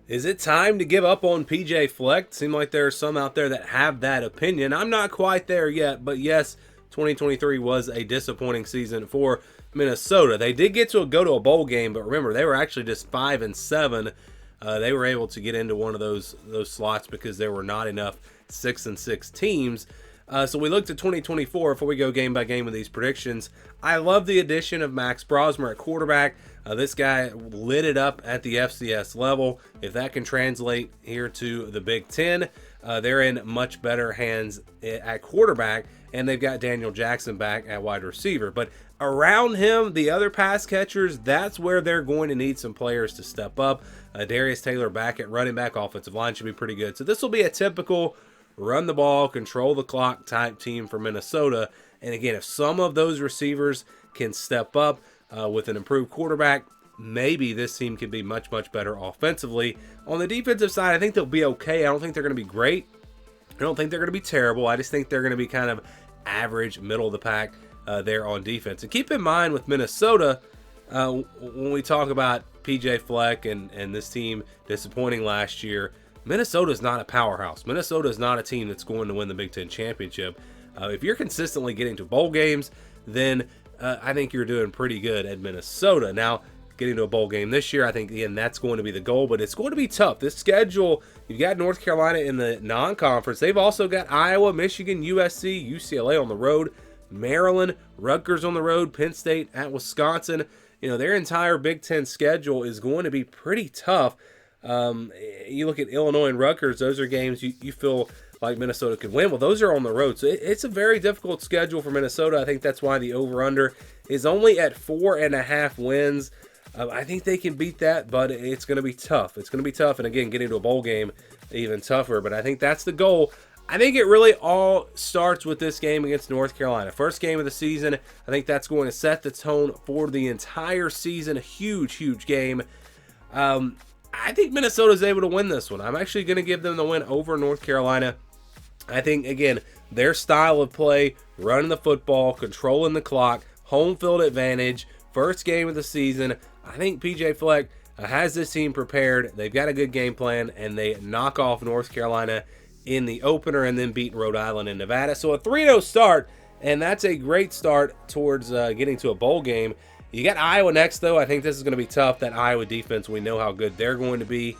Is it time to give up on PJ Fleck? Seem like there are some out there that have that opinion. I'm not quite there yet, but yes, 2023 was a disappointing season for Minnesota. They did go to a bowl game, but remember they were actually just 5-7. They were able to get into one of those slots because there were not enough 6-6 teams. So we looked at 2024 before we go game by game with these predictions. I love the addition of Max Brosmer at quarterback. This guy lit it up at the FCS level. If that can translate here to the Big Ten, they're in much better hands at quarterback, and they've got Daniel Jackson back at wide receiver. But around him, the other pass catchers, that's where they're going to need some players to step up. Darius Taylor back at running back, offensive line should be pretty good. So this will be a typical run the ball, control the clock type team for Minnesota. And again, if some of those receivers can step up with an improved quarterback, maybe this team can be much, much better offensively. On the defensive side, I think they'll be okay. I don't think they're going to be great. I don't think they're going to be terrible. I just think they're going to be kind of average, middle of the pack there on defense. And keep in mind with Minnesota, when we talk about PJ Fleck and this team disappointing last year, Minnesota is not a powerhouse. Minnesota is not a team that's going to win the Big Ten championship. If you're consistently getting to bowl games, then I think you're doing pretty good at Minnesota. Now, getting to a bowl game this year, I think, again, that's going to be the goal, but it's going to be tough. This schedule, you've got North Carolina in the non-conference. They've also got Iowa, Michigan, USC, UCLA on the road, Maryland, Rutgers on the road, Penn State at Wisconsin. You know, their entire Big Ten schedule is going to be pretty tough. You look at Illinois and Rutgers, those are games you feel like Minnesota could win. Well, those are on the road. So it's a very difficult schedule for Minnesota. I think that's why the over-under is only at 4.5 wins. I think they can beat that, but it's going to be tough. It's going to be tough. And again, getting to a bowl game, even tougher. But I think that's the goal. I think it really all starts with this game against North Carolina. First game of the season. I think that's going to set the tone for the entire season. A huge, huge game. I think Minnesota's able to win this one. I'm actually going to give them the win over North Carolina. I think, again, their style of play, running the football, controlling the clock, home field advantage, first game of the season. I think PJ Fleck has this team prepared. They've got a good game plan, and they knock off North Carolina in the opener and then beat Rhode Island and Nevada. So a 3-0 start, and that's a great start towards getting to a bowl game. You got Iowa next, though. I think this is going to be tough. That Iowa defense, we know how good they're going to be.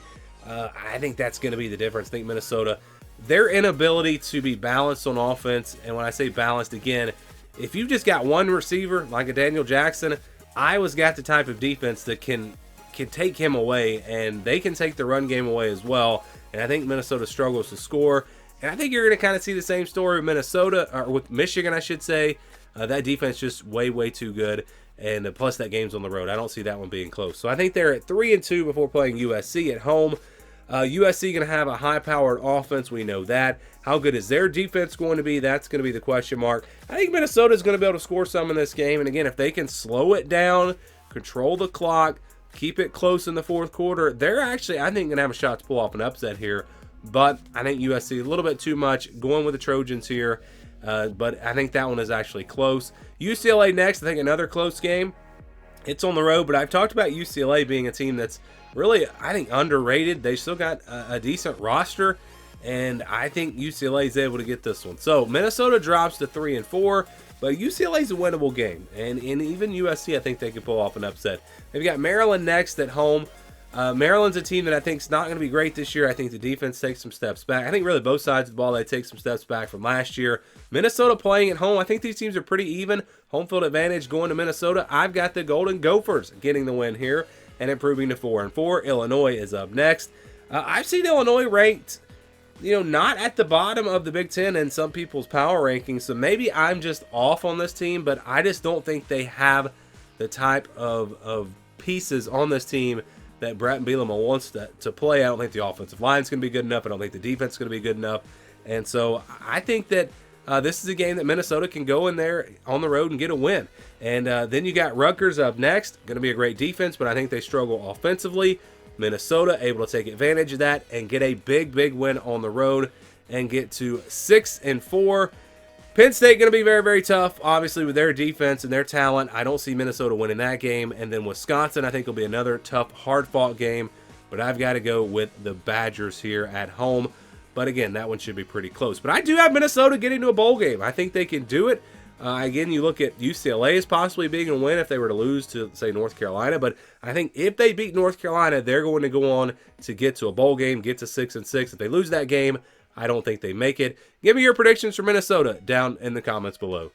I think that's going to be the difference. I think Minnesota, their inability to be balanced on offense, and when I say balanced, again, if you've just got one receiver, like a Daniel Jackson, Iowa's got the type of defense that can take him away, and they can take the run game away as well. And I think Minnesota struggles to score. And I think you're going to kind of see the same story with Minnesota, or with Michigan, I should say. That defense just way, way too good. And plus that game's on the road. I don't see that one being close. So I think they're at 3-2 before playing USC at home. USC going to have a high-powered offense. We know that. How good is their defense going to be? That's going to be the question mark. I think Minnesota is going to be able to score some in this game. And again, if they can slow it down, control the clock, keep it close in the fourth quarter, they're actually, I think, going to have a shot to pull off an upset here. But I think USC a little bit too much. Going with the Trojans here. But I think that one is actually close. UCLA next, I think another close game. It's on the road, but I've talked about UCLA being a team that's really, I think, underrated. They still got a decent roster, and I think UCLA is able to get this one. So Minnesota drops to 3-4, but UCLA is a winnable game, and even USC, I think they could pull off an upset. They've got Maryland next at home. Maryland's a team that I think is not going to be great this year. I think the defense takes some steps back. I think really both sides of the ball, they take some steps back from last year. Minnesota playing at home. I think these teams are pretty even. Home field advantage going to Minnesota. I've got the Golden Gophers getting the win here and improving to 4-4. Illinois is up next. I've seen Illinois ranked, not at the bottom of the Big Ten in some people's power rankings. So maybe I'm just off on this team, but I just don't think they have the type of pieces on this team that Brett Bielema wants to play. I don't think the offensive line is going to be good enough. I don't think the defense is going to be good enough. And so I think that this is a game that Minnesota can go in there on the road and get a win. And then you got Rutgers up next. Going to be a great defense, but I think they struggle offensively. Minnesota able to take advantage of that and get a big, big win on the road and get to 6-4. Penn State going to be very, very tough, obviously, with their defense and their talent. I don't see Minnesota winning that game. And then Wisconsin, I think, will be another tough, hard-fought game. but I've got to go with the Badgers here at home. But again, that one should be pretty close. But I do have Minnesota getting to a bowl game. I think they can do it. Again, you look at UCLA as possibly being a win if they were to lose to, say, North Carolina. But I think if they beat North Carolina, they're going to go on to get to a bowl game, get to 6-6. If they lose that game, I don't think they make it. Give me your predictions for Minnesota down in the comments below.